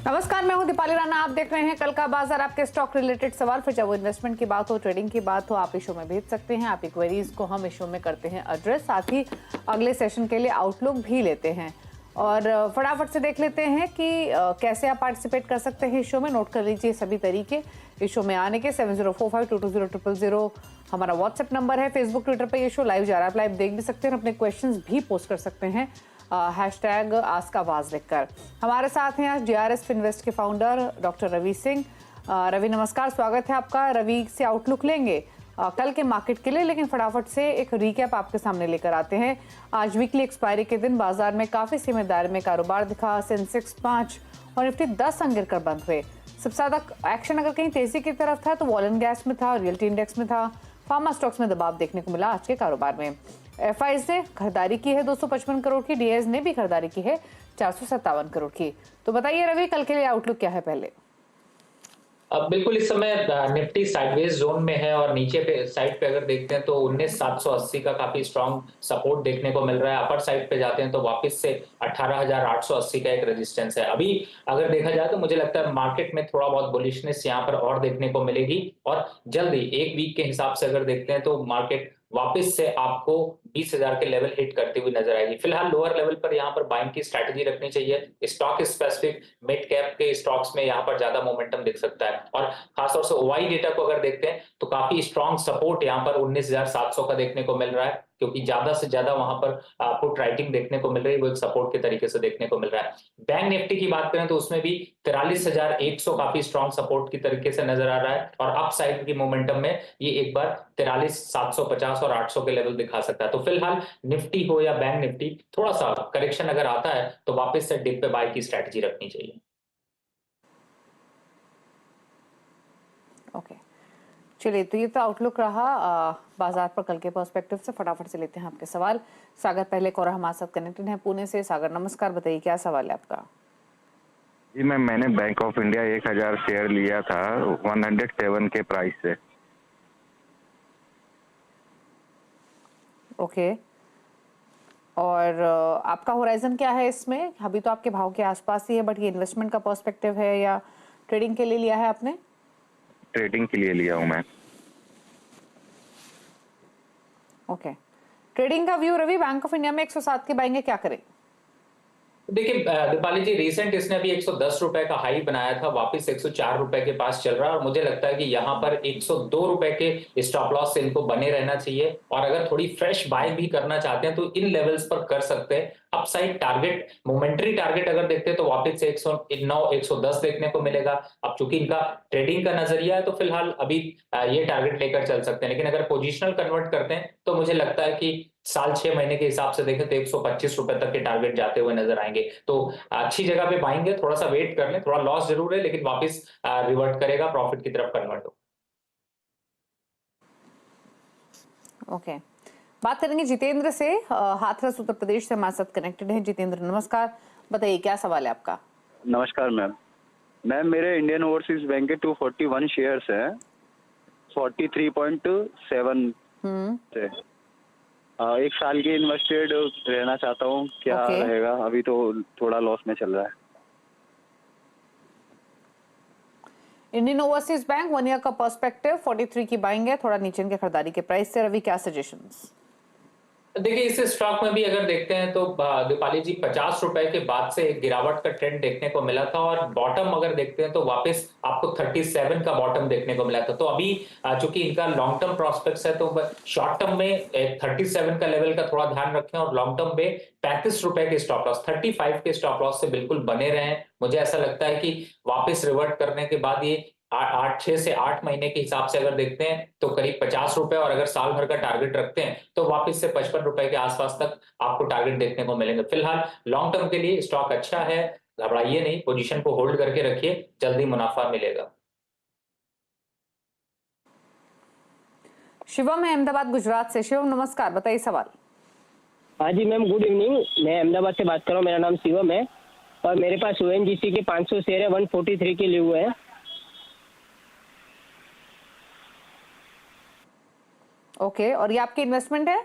नमस्कार, मैं हूं दीपाली राणा। आप देख रहे हैं कल का बाजार। आपके स्टॉक रिलेटेड सवाल, फिर चाहे वो इन्वेस्टमेंट की बात हो, ट्रेडिंग की बात हो, आप इशू में भेज सकते हैं। आपकी क्वेरीज को हम इशू में करते हैं एड्रेस, साथ ही अगले सेशन के लिए आउटलुक भी लेते हैं। और फटाफट से देख लेते हैं कि कैसे आप पार्टिसिपेट कर सकते हैं इस शो में। नोट कर लीजिए सभी तरीके इस शो में आने के। 7045220000 हमारा व्हाट्सएप नंबर है। फेसबुक ट्विटर पर ये शो लाइव जा रहा है, आप लाइव देख भी सकते हैं और अपने क्वेश्चंस भी पोस्ट कर सकते हैं हैशटैग आस्क आवाज लिखकर। हमारे साथ हैं आज DRS फिनवेस्ट के फाउंडर डॉक्टर रवि सिंह। रवि नमस्कार, स्वागत है आपका। रवि से आउटलुक लेंगे कल के मार्केट के लिए, लेकिन फटाफट से एक रिकैप आपके सामने लेकर आते हैं। आज वीकली एक्सपायरी के दिन बाजार में काफी सीमित दायरे में कारोबार दिखा। सेंसेक्स 5 और निफ्टी 10 अंक गिरकर बंद हुए। सबसे ज्यादा एक्शन अगर कहीं तेजी की तरफ था तो ऑयल एंड गैस में था, रियल्टी इंडेक्स में था। फार्मा स्टॉक्स में दबाव देखने को मिला आज के कारोबार में। एफआईज ने खरीदारी की है 255 करोड़ की, डीएस ने भी खरीदारी की है 457 करोड़ की। तो बताइए रवि, कल के लिए आउटलुक क्या है पहले? अब बिल्कुल इस समय निफ्टी साइडवेज जोन में है और नीचे पे साइड पे अगर देखते हैं तो 19,780 का काफी स्ट्रांग सपोर्ट देखने को मिल रहा है। अपर साइड पे जाते हैं तो वापस से 18,880 का एक रेजिस्टेंस है। अभी अगर देखा जाए तो मुझे लगता है मार्केट में थोड़ा बहुत बुलिशनेस यहाँ पर और देखने को मिलेगी और जल्दी एक वीक के हिसाब से अगर देखते हैं तो मार्केट वापस से आपको 20,000 के लेवल हिट करती हुई नजर आएगी। फिलहाल लोअर लेवल पर यहाँ पर बाइंग की स्ट्रैटेजी रखनी चाहिए। स्टॉक स्पेसिफिक मिड कैप के स्टॉक्स में यहाँ पर ज्यादा मोमेंटम दिख सकता है और खासतौर से ओवाई डेटा को अगर देखते हैं तो काफी स्ट्रॉन्ग सपोर्ट यहाँ पर 19,700 का देखने को मिल रहा है, क्योंकि ज्यादा से ज्यादा वहां पर पुट राइटिंग देखने को मिल रही है, वो एक सपोर्ट के तरीके से देखने को मिल रहा है। बैंक निफ्टी की बात करें तो उसमें भी 43,100 काफी स्ट्रॉन्ग सपोर्ट की तरीके से नजर आ रहा है और अप साइड की मोमेंटम में ये एक बार 43,750 और 800 के लेवल दिखा सकता है। तो फिलहाल निफ्टी हो या बैंक निफ्टी, थोड़ा सा करेक्शन अगर आता है तो वापस से डिप पे बाय की स्ट्रेटजी रखनी चाहिए। ओके, चलिए, तो ये तो आउटलुक रहा बाजार पर कल के पर्सपेक्टिव से। फटाफट से लेते हैं आपके सवाल। सागर पहले कोरा हमारे साथ कनेक्टेड है पुणे से। सागर नमस्कार, बताइए क्या सवाल है आपका? जी मैम, मैंने बैंक ऑफ इंडिया 1,000 शेयर लिया था 107 के प्राइस से। ओके, और आपका होराइजन क्या है इसमें? अभी तो आपके भाव के आसपास ही है, बट ये इन्वेस्टमेंट का पर्सपेक्टिव है या ट्रेडिंग के लिए लिया है आपने? ट्रेडिंग के लिए लिया हूँ मैं। ओके, ट्रेडिंग का view Ravi, Bank of India में 107 के बाएंगे, क्या करें? देखिए दीपाली जी, रिसेंट इसने अभी 110 रुपए का हाई बनाया था, वापस 104 रुपए के पास चल रहा है और मुझे लगता है कि यहाँ पर 102 रुपए के स्टॉप लॉस से इनको बने रहना चाहिए और अगर थोड़ी फ्रेश बाय भी करना चाहते हैं तो इन लेवल्स पर कर सकते हैं। अपसाइड टारगेट, मोमेंटरी टारगेट अगर देखते हैं तो वापस से 109 110 देखने को मिलेगा। अब चूंकि इनका ट्रेडिंग का नजरिया है तो फिलहाल अभी ये टारगेट लेकर चल सकते हैं, लेकिन अगर पोजिशनल कन्वर्ट करते हैं तो मुझे लगता है कि साल 6 महीने के हिसाब से देखें तो 125 रुपए तक के टारगेट जाते हुए नजर आएंगे। तो अच्छी जगह पे पाएंगे, थोड़ा सा वेट कर लें, थोड़ा लॉस जरूर है लेकिन वापस रिवर्ट करेगा, प्रॉफिट की तरफ कन्वर्ट हो। ओके, बात करेंगे जितेंद्र से। हाथरस उत्तर प्रदेश से हमारे साथ कनेक्टेड है। जितेंद्र नमस्कार, बताइए क्या सवाल है आपका? नमस्कार मैम। मैम, मेरे इंडियन ओवरसीज बैंक के 241 शेयर्स हैं 43.7 से। एक साल के इन्वेस्टेड रहना चाहता हूँ, क्या रहेगा? अभी तो थोड़ा लॉस में चल रहा है। इंडियन ओवरसीज बैंक 1 ईयर का पर्सपेक्टिव 43 की बाइंग है, थोड़ा नीचे इनके खरीदारी के प्राइस से। रवि, क्या सजेशंस? देखिए इस स्टॉक में भी अगर देखते हैं तो दीपाली जी 50 रुपए के बाद से एक गिरावट का ट्रेंड देखने को मिला था और बॉटम अगर देखते हैं तो वापस आपको 37 का बॉटम देखने को मिला था। तो अभी चूंकि इनका लॉन्ग टर्म प्रोस्पेक्ट्स है तो शॉर्ट टर्म में 37 का लेवल का थोड़ा ध्यान रखें और लॉन्ग टर्म में 35 रुपए के स्टॉप लॉस, 35 के स्टॉप लॉस से बिल्कुल बने रहें। मुझे ऐसा लगता है कि वापस रिवर्ट करने के बाद ये 6 से 8 महीने के हिसाब से अगर देखते हैं तो करीब 50 रुपए और अगर साल भर का टारगेट रखते हैं तो वापस से 55 रुपए के आसपास तक आपको टारगेट देखने को मिलेंगे। फिलहाल लॉन्ग टर्म के लिए स्टॉक अच्छा है, घबराइए नहीं, पोजीशन को होल्ड करके रखिए, जल्दी मुनाफा मिलेगा। शिवम है अहमदाबाद गुजरात से। शिवम नमस्कार, बताइए सवाल। हाँ जी मैम, गुड इवनिंग। मैं अहमदाबाद से बात कर रहा हूँ, मेरा नाम शिवम है और मेरे पास ONGC के 500 शेयर है 143 के लिए हुए हैं। ओके, और ये आपकी इन्वेस्टमेंट है?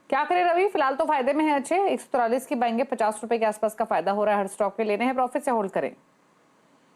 क्या क्या करें रवि? फिलहाल तो फायदे में है अच्छे, 143 की बाएंगे, 50 रुपए के आसपास का फायदा हो रहा है हर स्टॉक पे। लेने हैं प्रॉफिट से होल्ड करें?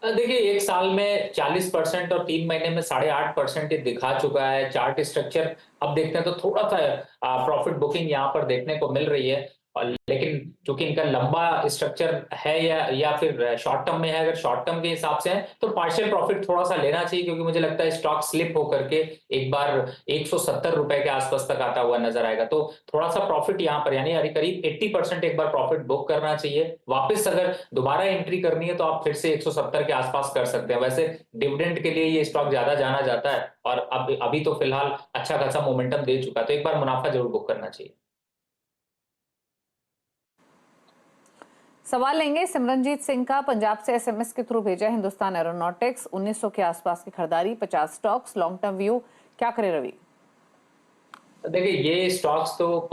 देखिए, एक साल में 40% और 3 महीने में 8.5% दिखा चुका है चार्ट स्ट्रक्चर। अब देखते हैं तो थोड़ा सा प्रॉफिट बुकिंग यहाँ पर देखने को मिल रही है, और लेकिन चूंकि इनका लंबा स्ट्रक्चर है या फिर शॉर्ट टर्म में है, अगर शॉर्ट टर्म के हिसाब से है तो पार्शियल प्रॉफिट थोड़ा सा लेना चाहिए, क्योंकि मुझे लगता है स्टॉक स्लिप होकर के एक बार 170 रुपए के आसपास तक आता हुआ नजर आएगा। तो थोड़ा सा प्रॉफिट यहाँ पर यानी करीब 80% एक बार प्रॉफिट बुक करना चाहिए। वापस अगर दोबारा एंट्री करनी है तो आप फिर से 170 के आसपास कर सकते हैं। वैसे डिविडेंड के लिए ये स्टॉक ज्यादा जाना जाता है, और अभी तो फिलहाल अच्छा खासा मोमेंटम दे चुका है, तो एक बार मुनाफा जरूर बुक करना चाहिए। सवाल लेंगे सिमरनजीत सिंह का, पंजाब से एसएमएस के थ्रू भेजा। हिंदुस्तान एरोनॉटिक्स 1900 के आसपास की खरीदारी, 50 स्टॉक्स, लॉन्ग टर्म व्यू, क्या करे रवि? देखिए, ये स्टॉक्स तो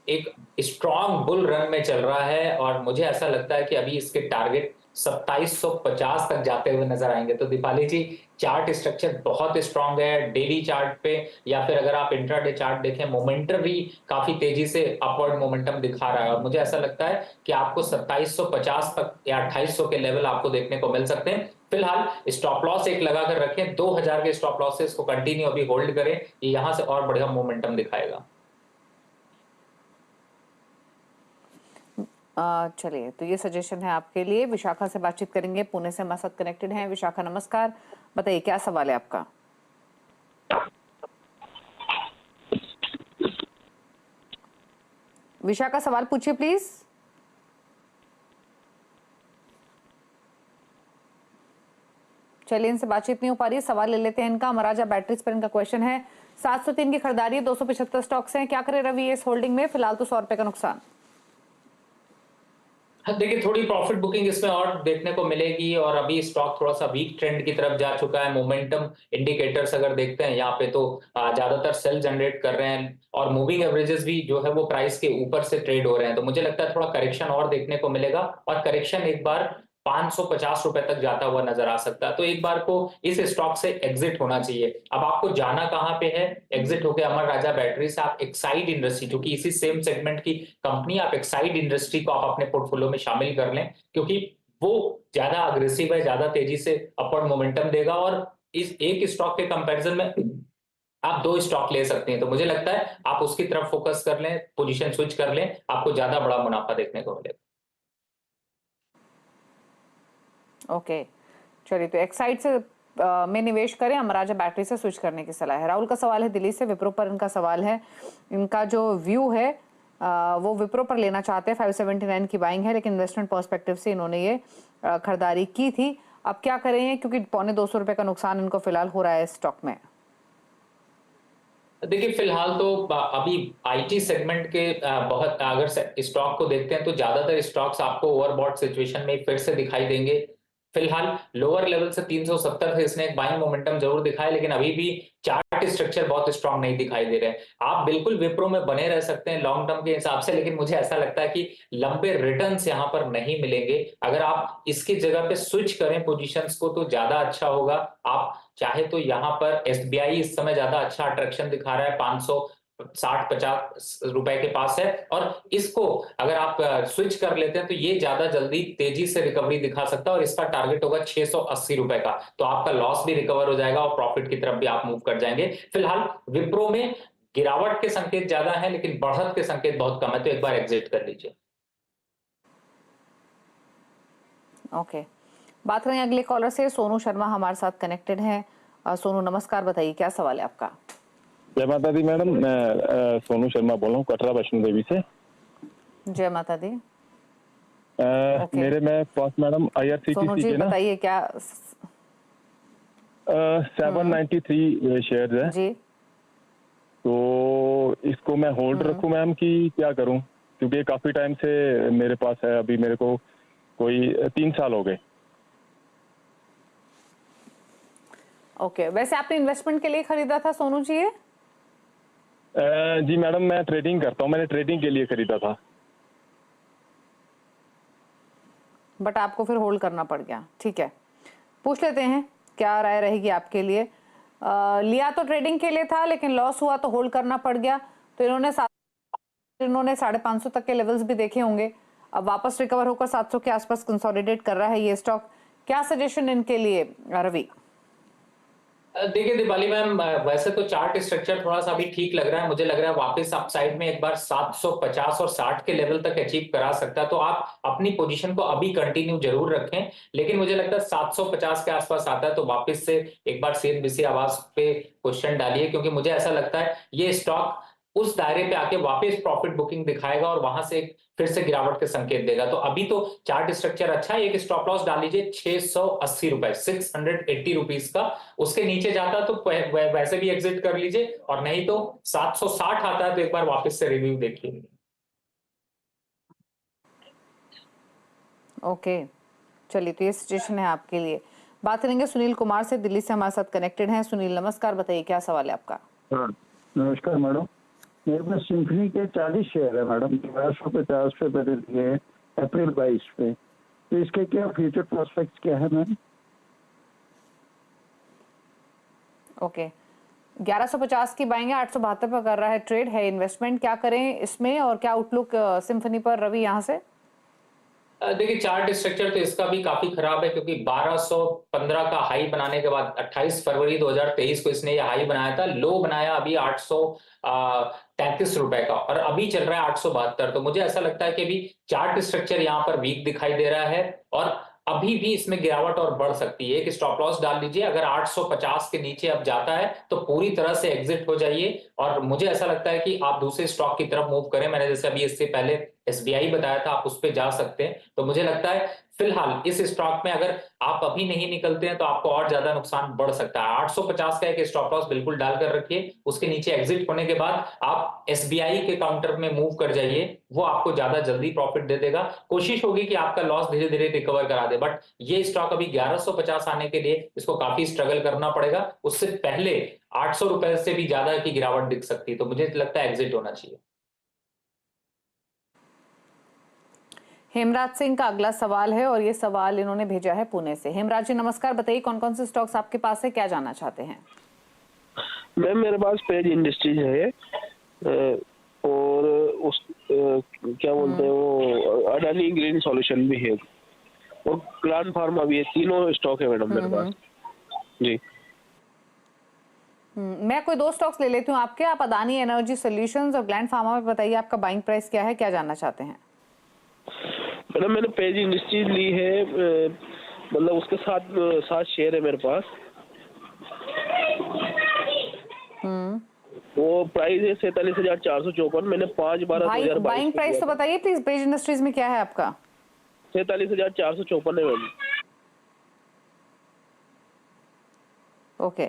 एक स्ट्रॉन्ग बुल रन में चल रहा है, और मुझे ऐसा लगता है कि अभी इसके टारगेट 2750 तक जाते हुए नजर आएंगे। तो दीपाली जी, चार्ट स्ट्रक्चर बहुत स्ट्रांग है डेली चार्ट पे, या फिर अगर आप इंट्राडे चार्ट देखें, मोमेंटम भी काफी तेजी से अपवर्ड मोमेंटम दिखा रहा है, और मुझे ऐसा लगता है कि आपको 2750 तक या 2800 के लेवल आपको देखने को मिल सकते हैं। फिलहाल स्टॉप लॉस एक लगा कर रखें, 2000 के स्टॉप लॉस से इसको कंटिन्यू अभी होल्ड करें, ये यहां से और बढ़िया मोमेंटम दिखाएगा। चलिए, तो ये सजेशन है आपके लिए। विशाखा से बातचीत करेंगे, पुणे से हमारे साथ कनेक्टेड हैं। विशाखा नमस्कार, बताइए क्या सवाल है आपका? विशाखा, सवाल पूछिए प्लीज। चलिए, इनसे बातचीत नहीं हो पा रही, सवाल ले लेते हैं इनका। महाराजा बैटरीज पर इनका क्वेश्चन है, 703 की खरीदारी, 275 स्टॉक्स हैं, क्या करे रवि इस होल्डिंग में? फिलहाल तो 100 रुपए का नुकसान। देखिए, थोड़ी प्रॉफिट बुकिंग इसमें और देखने को मिलेगी, और अभी स्टॉक थोड़ा सा वीक ट्रेंड की तरफ जा चुका है। मोमेंटम इंडिकेटर्स अगर देखते हैं यहाँ पे तो ज्यादातर सेल जनरेट कर रहे हैं, और मूविंग एवरेजेस भी जो है वो प्राइस के ऊपर से ट्रेड हो रहे हैं। तो मुझे लगता है थोड़ा करेक्शन और देखने को मिलेगा, और करेक्शन एक बार 550 रुपए तक जाता हुआ नजर आ सकता है। तो एक बार को इस स्टॉक से एग्जिट होना चाहिए। अब आपको जाना कहां पे है? एग्जिट होकर अमर राजा बैटरी से आप एक्साइड इंडस्ट्री, जो कि इसी सेम सेगमेंट की कंपनी, आप एक्साइड इंडस्ट्री को आप अपने पोर्टफोलियो में शामिल कर लें, क्योंकि वो ज्यादा अग्रेसिव है, ज्यादा तेजी से अपवर्ड मोमेंटम देगा, और इस एक स्टॉक के कंपैरिजन में आप 2 स्टॉक ले सकते हैं। तो मुझे लगता है आप उसकी तरफ फोकस कर लें, पोजीशन स्विच कर लें, आपको ज्यादा बड़ा मुनाफा देखने को मिलेगा। ओके, चलिए, तो एक्साइड से में निवेश करें, अमराजा बैटरी से स्विच करने की सलाह है। राहुल का सवाल है दिल्ली से, विप्रो पर इनका सवाल है। इनका जो व्यू है वो विप्रो पर लेना चाहते हैं, 579 की बाइंग है, लेकिन इन्वेस्टमेंट पर्सपेक्टिव से इन्होंने ये खरीदारी की थी। अब क्या करें, क्योंकि 250 रुपए का नुकसान इनको फिलहाल हो रहा है स्टॉक में। देखिए, फिलहाल तो अभी आईटी सेगमेंट के बहुत, अगर स्टॉक को देखते हैं तो ज्यादातर स्टॉक्स आपको ओवरबॉट सिचुएशन में फिर से दिखाई देंगे। फिलहाल लोअर लेवल से 370 से इसने एक बाइंग मोमेंटम जरूर दिखाया, लेकिन अभी भी चार्ट स्ट्रक्चर बहुत स्ट्रांग नहीं दिखाई दे रहे हैं। आप बिल्कुल विप्रो में बने रह सकते हैं लॉन्ग टर्म के हिसाब से, लेकिन मुझे ऐसा लगता है कि लंबे रिटर्न्स यहां पर नहीं मिलेंगे। अगर आप इसकी जगह पे स्विच करें पोजीशंस को तो ज्यादा अच्छा होगा। आप चाहे तो यहाँ पर एसबीआई इस समय ज्यादा अच्छा अट्रैक्शन दिखा रहा है, 560-50 रुपए के पास है, और इसको अगर आप स्विच कर लेते हैं तो ये ज्यादा जल्दी तेजी से रिकवरी दिखा सकता है, और इसका टारगेट होगा 680 रुपए का। तो आपका लॉस भी रिकवर हो जाएगा और प्रॉफिट की तरफ भी आप मूव कर जाएंगे। फिलहाल विप्रो में गिरावट के संकेत ज्यादा है, लेकिन बढ़त के संकेत बहुत कम है, तो एक बार एग्जिट कर लीजिए। ओके, बात करें अगले कॉलर से। सोनू शर्मा हमारे साथ कनेक्टेड हैं। सोनू नमस्कार, बताइए क्या सवाल है आपका? जय माता दी मैडम, मैं सोनू शर्मा बोल रहा हूँ कटरा वैष्णो देवी से। जय माता दी। मेरे में first madam Sonu ji IRCTC के ना बताइए क्या 793 शेयर्स है जी। तो इसको मैं होल्ड रखूं मैम कि क्या करूं, क्योंकि ये काफी टाइम से मेरे पास है, अभी मेरे को कोई 3 साल हो गए। ओके, वैसे आपने इन्वेस्टमेंट के लिए खरीदा था सोनू जी ये? जी मैडम, मैं ट्रेडिंग करता हूँ, मैंने ट्रेडिंग के लिए खरीदा था। बट आपको फिर होल्ड करना पड़ गया, ठीक है। पूछ लेते हैं क्या राय रहेगी आपके लिए। लिया तो ट्रेडिंग के लिए था, लेकिन लॉस हुआ तो होल्ड करना पड़ गया। तो इन्होंने इन्होंने 550 तक के लेवल्स भी देखे होंगे, अब वापस रिकवर होकर 700 के आसपास कंसोलिडेट कर रहा है ये स्टॉक। क्या सजेशन इनके लिए रवि? देखिए दीपाली मैम, वैसे तो चार्ट स्ट्रक्चर थोड़ा सा अभी ठीक लग रहा है, मुझे लग रहा है वापस अपसाइड में एक बार 750 और 60 के लेवल तक अचीव करा सकता है, तो आप अपनी पोजीशन को अभी कंटिन्यू जरूर रखें। लेकिन मुझे लगता है 750 के आसपास आता है तो वापस से एक बार सेठ बीसी आवाज पे क्वेश्चन डालिए, क्योंकि मुझे ऐसा लगता है ये स्टॉक उस दायरे पे आके वापस प्रॉफिट बुकिंग दिखाएगा और वहां से फिर से गिरावट के संकेत देगा। तो अभी तो चार्ट स्ट्रक्चर अच्छा है, एक स्टॉप लॉस डाल लीजिए 680 रुपए, 680 रुपीज का। उसके नीचे जाता तो वैसे भी एग्जिट कर लीजिए, और नहीं तो 760 आता है तो एक बार वापस से रिव्यू देखिए। ओके, चलिए, तो ये सजेशन है आपके लिए। बात करेंगे सुनील कुमार से, दिल्ली से हमारे साथ कनेक्टेड हैं। सुनील नमस्कार, बताइए क्या सवाल है आपका? नमस्कार मैडम, मेरे पास सिम्फनी के 40 शेयर है मैडम, 1250 पे मैंने लिए अप्रैल 22 पे, तो इसके क्या फ्यूचर प्रोस्पेक्ट्स क्या है मैम? ओके, 1150 की बाइंग है, 872 पर कर रहा है ट्रेड, है इन्वेस्टमेंट, क्या करें इसमें और क्या आउटलुक सिम्फनी पर रवि यहाँ से? देखिए चार्ट स्ट्रक्चर तो इसका भी काफी खराब है, क्योंकि 1215 का हाई बनाने के बाद 28 फरवरी 2023 को इसने ये हाई बनाया था, लो बनाया अभी 833 रुपए का, और अभी चल रहा है 872। तो मुझे ऐसा लगता है कि अभी चार्ट स्ट्रक्चर यहाँ पर वीक दिखाई दे रहा है और अभी भी इसमें गिरावट और बढ़ सकती है। एक स्टॉप लॉस डाल लीजिए, अगर 850 के नीचे अब जाता है तो पूरी तरह से एग्जिट हो जाइए, और मुझे ऐसा लगता है कि आप दूसरे स्टॉक की तरफ मूव करें। मैंने जैसे अभी इससे पहले एसबीआई बताया था, आप उस पर जा सकते हैं। तो मुझे लगता है फिलहाल इस स्टॉक में अगर आप अभी नहीं निकलते हैं तो आपको और ज्यादा नुकसान बढ़ सकता है। 850 का एक स्टॉप लॉस बिल्कुल डालकर रखिए, उसके नीचे एग्जिट होने के बाद आप एसबीआई के काउंटर में मूव कर जाइए, वो आपको ज्यादा जल्दी प्रॉफिट दे देगा। कोशिश होगी कि आपका लॉस धीरे धीरे रिकवर करा दे, बट ये स्टॉक अभी 1150 आने के लिए इसको काफी स्ट्रगल करना पड़ेगा। उससे पहले 800 रुपए से भी ज्यादा की गिरावट दिख सकती है, तो मुझे लगता है एग्जिट होना चाहिए। हेमराज सिंह का अगला सवाल है, और ये सवाल इन्होंने भेजा है पुणे से। हेमराज जी नमस्कार, बताइए कौन कौन से स्टॉक्स आपके पास है, क्या जानना चाहते हैं? मैम मेरे पास पेज इंडस्ट्रीज है, और उस क्या बोलते हैं वो अडानी ग्रीन सॉल्यूशन भी है, और ग्लैंड फार्मा भी है। तीनों स्टॉक है मैडम मेरे पास जी। मैं कोई 2 स्टॉक्स ले लेती हूँ आपके, आप अदानी एनर्जी सॉल्यूशंस और ग्लैंड फार्मा में बताइए आपका बाइंग प्राइस क्या है, क्या जानना चाहते हैं? मैडम मैंने पेज इंडस्ट्रीज ली है, मतलब उसके साथ 7 शेयर है मेरे पास। वो प्राइस है 47,454। मैंने 5/12/2022 बाइंग प्राइस तो बताइए प्लीज, पेज इंडस्ट्रीज में क्या है आपका? 47,454 है मैम। ओके,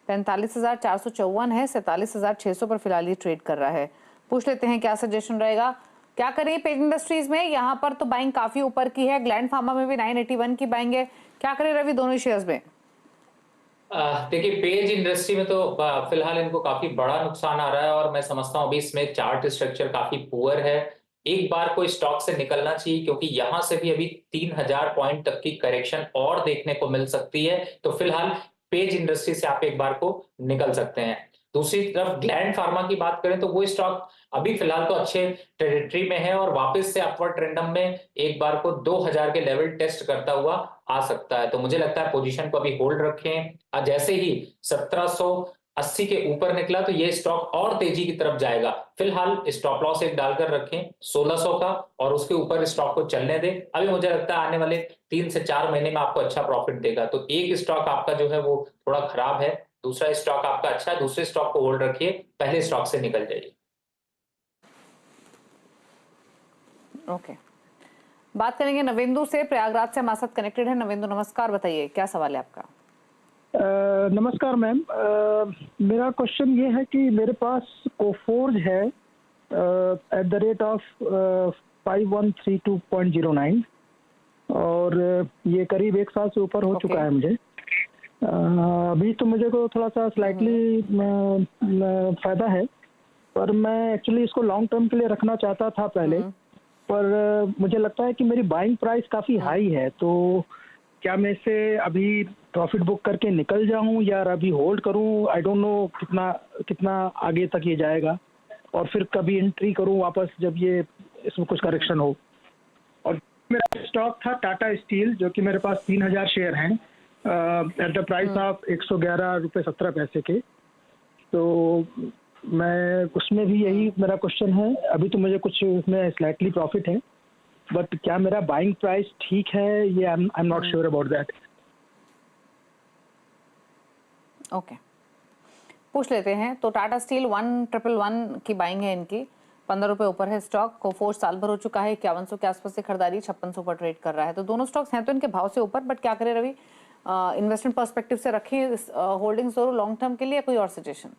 45,454 है, 47,600 पर फिलहाल ये ट्रेड कर रहा है। पूछ लेते हैं क्या सजेशन रहेगा, क्या करें पेज इंडस्ट्रीज में? यहाँ पर तो बाइंग काफी ऊपर की है, ग्लैंड फार्मा में भी 981 की बाइंग है, क्या करें रवि दोनों शेयर्स में? देखिए पेज इंडस्ट्री में तो फिलहाल इनको काफी बड़ा नुकसान आ रहा है, और मैं समझता हूँ अभी इसमें चार्ट स्ट्रक्चर काफी पुअर है। एक बार को स्टॉक से निकलना चाहिए, क्योंकि यहां से भी अभी 3000 पॉइंट तक की करेक्शन और देखने को मिल सकती है। तो फिलहाल पेज इंडस्ट्री से आप एक बार को निकल सकते हैं। दूसरी तरफ ग्लैंड फार्मा की बात करें तो वो स्टॉक अभी फिलहाल तो अच्छे टेरिटरी में है, और वापस से अपवर्ड ट्रेंडम में एक बार को 2000 के लेवल टेस्ट करता हुआ आ सकता है। तो मुझे लगता है पोजीशन को अभी होल्ड रखें। जैसे ही 1780 के ऊपर निकला तो ये स्टॉक और तेजी की तरफ जाएगा। फिलहाल स्टॉप लॉस एक डालकर रखें 1600 का, और उसके ऊपर स्टॉक को चलने दें। अभी मुझे लगता है आने वाले 3 से 4 महीने में आपको अच्छा प्रॉफिट देगा। तो एक स्टॉक आपका जो है वो थोड़ा खराब है, दूसरा स्टॉक आपका अच्छा है, दूसरे स्टॉक को होल्ड रखिए, पहले स्टॉक से निकल जाइए। ओके, बात करेंगे नवेंदु से, प्रयागराज से हमारे साथ कनेक्टेड है। नवेंदु नमस्कार, बताइए क्या सवाल है आपका? नमस्कार मैम, मेरा क्वेश्चन ये है कि मेरे पास कोफोर्ज है एट द रेट ऑफ 5132.09, और ये करीब 1 साल से ऊपर हो चुका है मुझे। अभी तो मुझे को थोड़ा सा स्लाइटली फायदा है, पर मैं एक्चुअली इसको लॉन्ग टर्म के लिए रखना चाहता था पहले, पर मुझे लगता है कि मेरी बाइंग प्राइस काफ़ी हाई है, तो क्या मैं इसे अभी प्रॉफिट बुक करके निकल जाऊं या अभी होल्ड करूं? आई डोंट नो कितना आगे तक ये जाएगा, और फिर कभी एंट्री करूं वापस जब ये इसमें कुछ करेक्शन हो। और मेरा स्टॉक था टाटा स्टील, जो कि मेरे पास 3000 शेयर हैं एट द प्राइस ऑफ 111 रुपये 17 पैसे के। तो मैं उसमें भी यही मेरा क्वेश्चन है, अभी तो मुझे कुछ उसमें स्लाइटली प्रॉफिट है, बट क्या मेरा बाइंग प्राइस ठीक है, ये I am not sure about that. Okay, पूछ लेते हैं। तो टाटा स्टील 1111 की बाइंग है इनकी, 15 रुपए ऊपर है स्टॉक को, 4 साल भर हो चुका है, 5100 के आसपास से खरीदारी, 5600 पर ट्रेड कर रहा है। तो दोनों स्टॉक्स हैं तो इनके भाव से ऊपर, बट क्या करें रवि, इन्वेस्टमेंट पर्सपेक्टिव से रखें होल्डिंग्स जरूर लॉन्ग टर्म के लिए, कोई और सजेशन?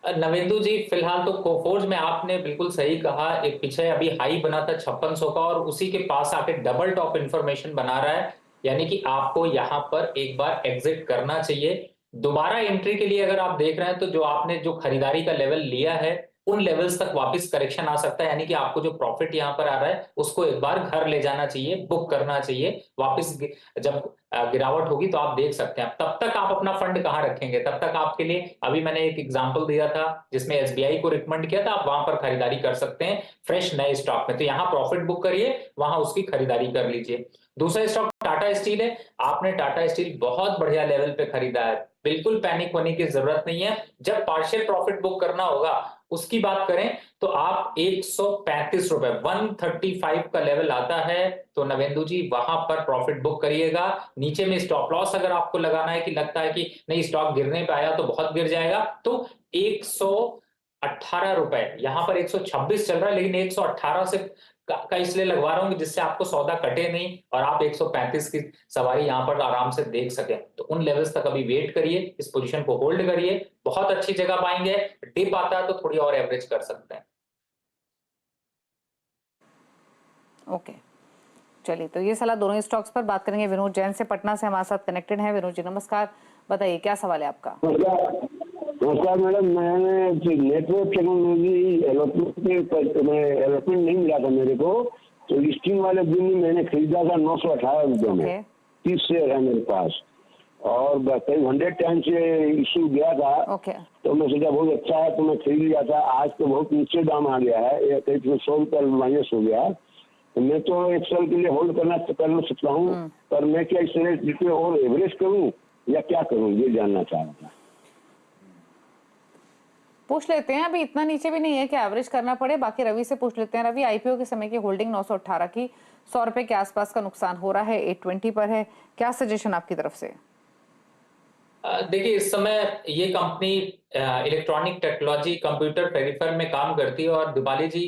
नवेंदु जी, फिलहाल तो कोफोर्ज में आपने बिल्कुल सही कहा, एक पीछे अभी हाई बना था 5600 का और उसी के पास आके डबल टॉप इन्फॉर्मेशन बना रहा है, यानी कि आपको यहां पर एक बार एग्जिट करना चाहिए। दोबारा एंट्री के लिए अगर आप देख रहे हैं तो जो आपने जो खरीदारी का लेवल लिया है उन लेवल्स तक वापस करेक्शन आ सकता है, यानी कि आपको जो प्रॉफिट यहां पर आ रहा है उसको एक बार घर ले जाना चाहिए, बुक करना चाहिए वापस। जब गिरावट होगी तो आप देख सकते हैं। तब तक आप अपना फंड कहां रखेंगे? तब तक आपके लिए अभी मैंने एक एग्जांपल दिया था जिसमें एसबीआई को रिकमेंड किया था, आप वहां पर खरीदारी कर सकते हैं फ्रेश नए स्टॉक में। तो यहां प्रॉफिट बुक करिए, वहां उसकी खरीदारी कर लीजिए। दूसरा स्टॉक टाटा स्टील है। आपने टाटा स्टील बहुत बढ़िया लेवल पे खरीदा है, बिल्कुल पैनिक होने की जरूरत नहीं है। जब पार्शियल प्रॉफिट बुक करना होगा उसकी बात करें तो आप 135 रुपए 135 का लेवल आता है तो नवेंदु जी वहां पर प्रॉफिट बुक करिएगा। नीचे में स्टॉप लॉस अगर आपको लगाना है कि लगता है कि नहीं स्टॉक गिरने पे आया तो बहुत गिर जाएगा, तो 118 रुपए, यहां पर 126 चल रहा है लेकिन 118 से का इसलिए लगवा रहा हूं कि जिससे आपको सौदा कटे नहीं और आप 135 की सवारी यहां पर आराम से देख सके। तो उन लेवल्स तक अभी वेट करिए, इस पोजीशन को होल्ड करिए, बहुत अच्छी जगह पाएंगे। डिप आता है तो थोड़ी और एवरेज कर सकते हैं। ओके, चलिए, तो ये सलाह दोनों स्टॉक्स पर बात करेंगे। विनोद जैन से पटना से हमारे साथ कनेक्टेड है। विनोद जी नमस्कार, बताइए क्या सवाल है आपका? नमस्कार मैडम, मैंने नेटवर्क टेक्नोलॉजी अलॉटमेंट नहीं मिला था मेरे को, तो लिस्टिंग वाले दिन मैंने खरीदा था 918 रुपये में, 30 शेयर है मेरे पास और करीब 100 टाइम से इश्यू गया था। तो मैं सोचा बहुत अच्छा है तो मैं खरीद लिया था। आज तो बहुत नीचे दाम आ गया है, करीब 100 रुपये माइनस हो गया। तो मैं तो एक साल के लिए होल्ड करना सकता हूँ, पर मैं क्या इस तरह और एवरेज करूँ या क्या करूँ, ये जानना चाह रहा था। पूछ लेते हैं, अभी इतना नीचे भी नहीं है कि एवरेज करना पड़े। बाकी रवि से पूछ लेते हैं। रवि, आईपीओ के समय की होल्डिंग 918 की, 100 रुपए के आसपास का नुकसान हो रहा है, 820 पर है, क्या सजेशन आपकी तरफ से? देखिए, इस समय ये company electronic technology computer peripheral में काम करती है और दिवाली जी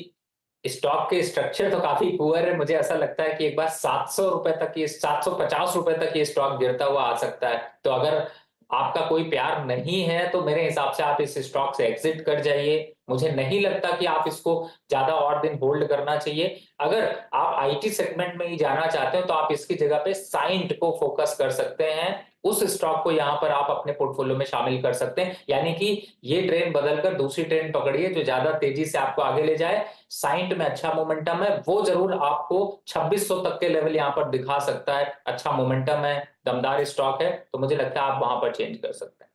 स्टॉक के स्ट्रक्चर तो काफी पुअर है। मुझे ऐसा लगता है कि एक बार 700 रुपए तक ये 750 रुपए तक ये स्टॉक गिरता हुआ आ सकता है। तो अगर आपका कोई प्यार नहीं है तो मेरे हिसाब से आप इस स्टॉक से एग्जिट कर जाइए। मुझे नहीं लगता कि आप इसको ज्यादा और दिन होल्ड करना चाहिए। अगर आप आईटी सेगमेंट में ही जाना चाहते हो तो आप इसकी जगह पे साइंट को फोकस कर सकते हैं, उस स्टॉक को यहां पर आप अपने पोर्टफोलियो में शामिल कर सकते हैं। यानी कि ये ट्रेन बदलकर दूसरी ट्रेन पकड़िए जो ज्यादा तेजी से आपको आगे ले जाए। साइंट में अच्छा मोमेंटम है, वो जरूर आपको 2600 तक के लेवल यहां पर दिखा सकता है। अच्छा मोमेंटम है, दमदार स्टॉक है, तो मुझे लगता है आप वहां पर चेंज कर सकते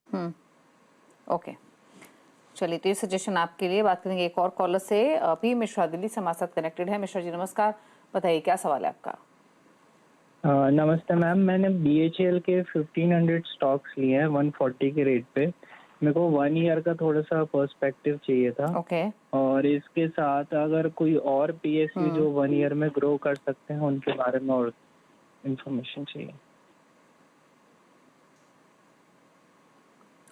हैं। ओके, चलिए, तो ये सजेशन आपके लिए। बात करेंगे एक और कॉलर से, पी मिश्रा दिल्ली से हमारे साथ कनेक्टेड है। मिश्रा जी नमस्कार, बताइए क्या सवाल है आपका? नमस्ते मैम, मैंने BHEL के 1500 स्टॉक्स लिए हैं 140 के रेट पे। मेरे को 1 ईयर का थोड़ा सा पर्सपेक्टिव चाहिए था। और इसके साथ अगर कोई और PSU जो 1 ईयर में ग्रो कर सकते हैं उनके बारे में और इंफॉर्मेशन चाहिए।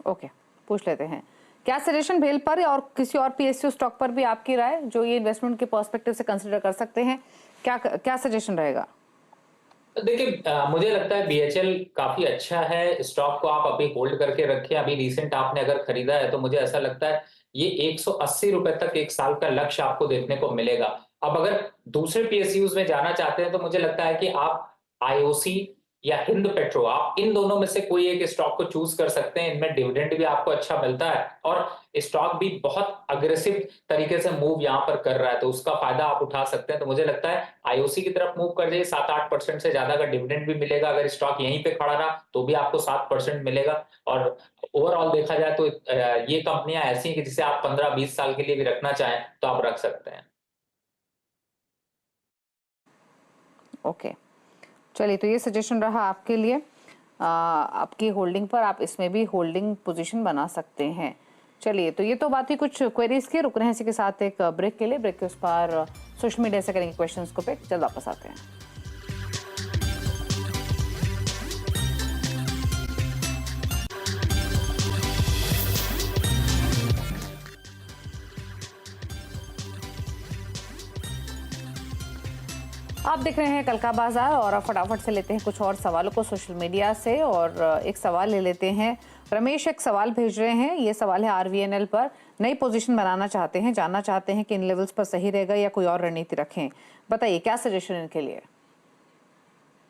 ओके, पूछ लेते हैं। क्या सजेशन भेल पर और किसी और PSU स्टॉक पर भी आपकी राय जो ये इन्वेस्टमेंट के पर्सपेक्टिव से कंसीडर कर सकते हैं, क्या सजेशन रहेगा? देखिए, मुझे लगता है BHEL काफी अच्छा है, स्टॉक को आप अभी होल्ड करके रखें। अभी रिसेंट आपने अगर खरीदा है तो मुझे ऐसा लगता है ये 180 रुपए तक एक साल का लक्ष्य आपको देखने को मिलेगा। अब अगर दूसरे PSUs में जाना चाहते हैं तो मुझे लगता है कि आप IOC या हिंद पेट्रो, आप इन दोनों में से कोई एक स्टॉक को चूज कर सकते हैं। इनमें डिविडेंड भी आपको अच्छा मिलता है और स्टॉक भी बहुत अग्रेसिव तरीके से मूव यहाँ पर कर रहा है, तो उसका फायदा आप उठा सकते हैं। तो मुझे लगता है आईओसी की तरफ मूव कर जाइए, 7-8% से ज्यादा का डिविडेंड भी मिलेगा। अगर स्टॉक यहीं पे खड़ा रहा तो भी आपको 7% मिलेगा। और ओवरऑल देखा जाए तो ये कंपनियां ऐसी हैं कि जिसे आप 15-20 साल के लिए भी रखना चाहें तो आप रख सकते हैं। ओके, चलिए, तो ये सजेशन रहा आपके लिए। आपकी होल्डिंग पर आप इसमें भी होल्डिंग पोजीशन बना सकते हैं। चलिए, तो ये तो बात ही कुछ क्वेरीज की। रुक रहे हैं इसी के साथ एक ब्रेक के लिए। ब्रेक के उस पार सोशल मीडिया से करेंगे क्वेश्चंस को पिक। जल्द वापस आते हैं। आप देख रहे हैं कल का बाजार और फटाफट से लेते हैं कुछ और सवालों को सोशल मीडिया से। और एक सवाल ले लेते हैं। रमेश एक सवाल भेज रहे हैं। ये सवाल है आरवीएनएल पर। नई पोजीशन बनाना चाहते हैं, जानना चाहते हैं कि इन लेवल्स पर सही रहेगा या कोई और रणनीति रखें। बताइए क्या सजेशन इनके लिए।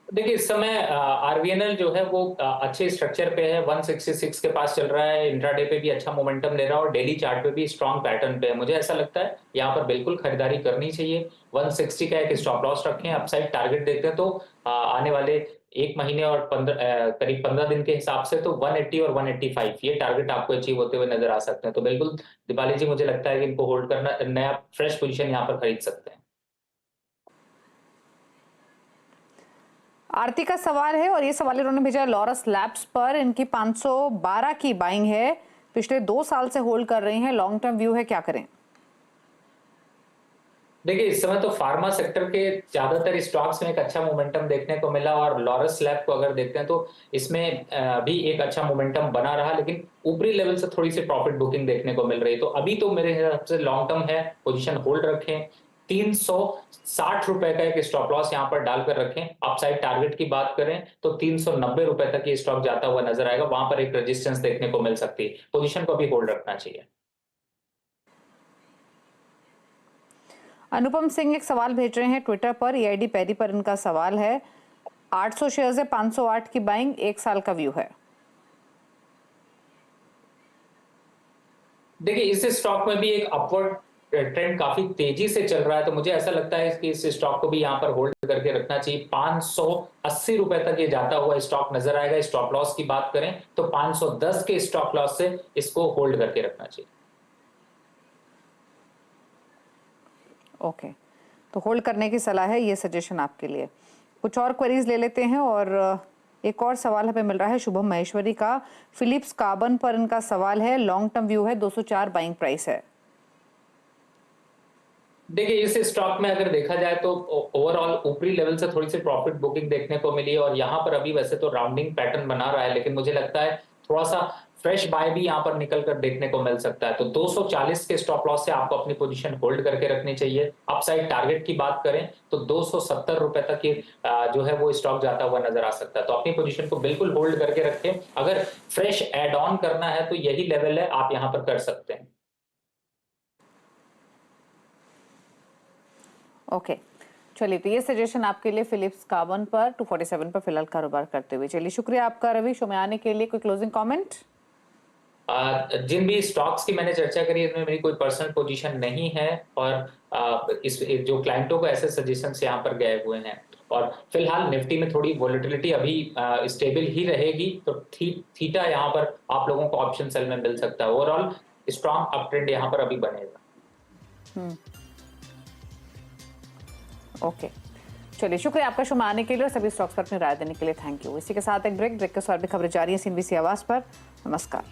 देखिए, इस समय आरवीएनएल जो है वो अच्छे स्ट्रक्चर पे है, 166 के पास चल रहा है। इंट्राडे पे भी अच्छा मोमेंटम ले रहा है और डेली चार्ट पे भी स्ट्रॉन्ग पैटर्न पे है। मुझे ऐसा लगता है यहाँ पर बिल्कुल खरीदारी करनी चाहिए। 160 का एक स्टॉप लॉस रखें, अपसाइड टारगेट देखते हैं तो आने वाले 1 महीने और करीब 15 दिन के हिसाब से तो 180 और 185 ये टारगेट आपको अचीव होते हुए नजर आ सकते हैं। तो बिल्कुल दीपाली जी, मुझे लगता है कि इनको होल्ड करना, नया फ्रेश पोजीशन यहाँ पर खरीद सकते हैं। आरती का सवाल है और ये सवाल इन्होंने भेजा लॉरस लैब्स पर। इनकी 512 की बाइंग है, पिछले 2 साल से होल्ड कर रही हैं, लॉन्ग टर्म व्यू है, क्या करें? देखिए, इस समय तो फार्मा सेक्टर के ज्यादातर स्टॉक्स में एक अच्छा मोमेंटम देखने को मिला और लॉरस लैब को अगर देखते हैं तो इसमें भी एक अच्छा मोमेंटम बना रहा, लेकिन ऊपरी लेवल से थोड़ी सी प्रॉफिट बुकिंग देखने को मिल रही है। तो अभी तो मेरे हिसाब से लॉन्ग टर्म है, पोजीशन होल्ड रखें। 360 रुपए का एक स्टॉप लॉस यहाँ पर डालकर रखें। अपसाइड टारगेट की बात करें तो 390 रुपए तक ये स्टॉक जाता हुआ नजर आएगा, वहां पर एक रेजिस्टेंस देखने को मिल सकती है। पोजीशन को भी होल्ड रखना चाहिए। अनुपम सिंह एक सवाल भेज रहे हैं ट्विटर पर। ईआईडी पैरी पर इनका सवाल है। 800 शेयर्स है, 508 की बाइंग, 1 साल का व्यू है। देखिए, इस स्टॉक में भी एक अपवर्ड ट्रेंड काफी तेजी से चल रहा है, तो मुझे ऐसा लगता है कि इस स्टॉक को भी यहाँ पर होल्ड करके रखना चाहिए। 580 रुपए तक ये जाता हुआ स्टॉक नजर आएगा। स्टॉप लॉस की बात करें तो 510 के स्टॉप लॉस से इसको होल्ड करके रखना चाहिए। ओके, तो होल्ड करने की सलाह है, ये सजेशन आपके लिए। कुछ और क्वेरीज ले लेते हैं और एक और सवाल हमें मिल रहा है शुभम महेश्वरी का। फिलिप्स कार्बन पर इनका सवाल है, लॉन्ग टर्म व्यू है, 204 बाइंग प्राइस है। देखिए, इस स्टॉक में अगर देखा जाए तो ओवरऑल ऊपरी लेवल से थोड़ी सी प्रॉफिट बुकिंग देखने को मिली और यहाँ पर अभी वैसे तो राउंडिंग पैटर्न बना रहा है, लेकिन मुझे लगता है थोड़ा सा फ्रेश बाय भी यहाँ पर निकल कर देखने को मिल सकता है। तो 240 के स्टॉप लॉस से आपको अपनी पोजीशन होल्ड करके रखनी चाहिए। अपसाइड टारगेट की बात करें तो 270 रुपए तक ये जो है वो स्टॉक जाता हुआ नजर आ सकता है। तो अपनी पोजीशन को बिल्कुल होल्ड करके रखें। अगर फ्रेश एड ऑन करना है तो यही लेवल है, आप यहाँ पर कर सकते हैं। ओके, चलिए, तो ये सजेशन आपके लिए फिलिप्स कार्बन पर 247 पर फिलहाल कारोबार करते हुए। चलिए, शुक्रिया आपका रवि, शो में आने के लिए। कोई क्लोजिंग कमेंट? जिन भी स्टॉक्स की मैंने चर्चा करी इसमें मेरी कोई पर्सनल पोजीशन नहीं है और इस जो क्लाइंटों को ऐसे सजेशंस यहाँ पर गए हुए हैं। और फिलहाल निफ्टी में थोड़ी वॉलेटिलिटी अभी स्टेबल ही रहेगी, तो थीटा यहाँ पर आप लोगों को ऑप्शन सेल में मिल सकता है। ओवरऑल स्ट्रॉन्ग अप ट्रेंड यहाँ पर अभी बनेगा। ओके, चलिए, शुक्रिया आपका शो में आने के लिए और सभी स्टॉक्स पर अपनी राय देने के लिए। Thank you. इसी के साथ एक ब्रेक के साथ भी खबरें जारी है CNBC आवाज पर। नमस्कार।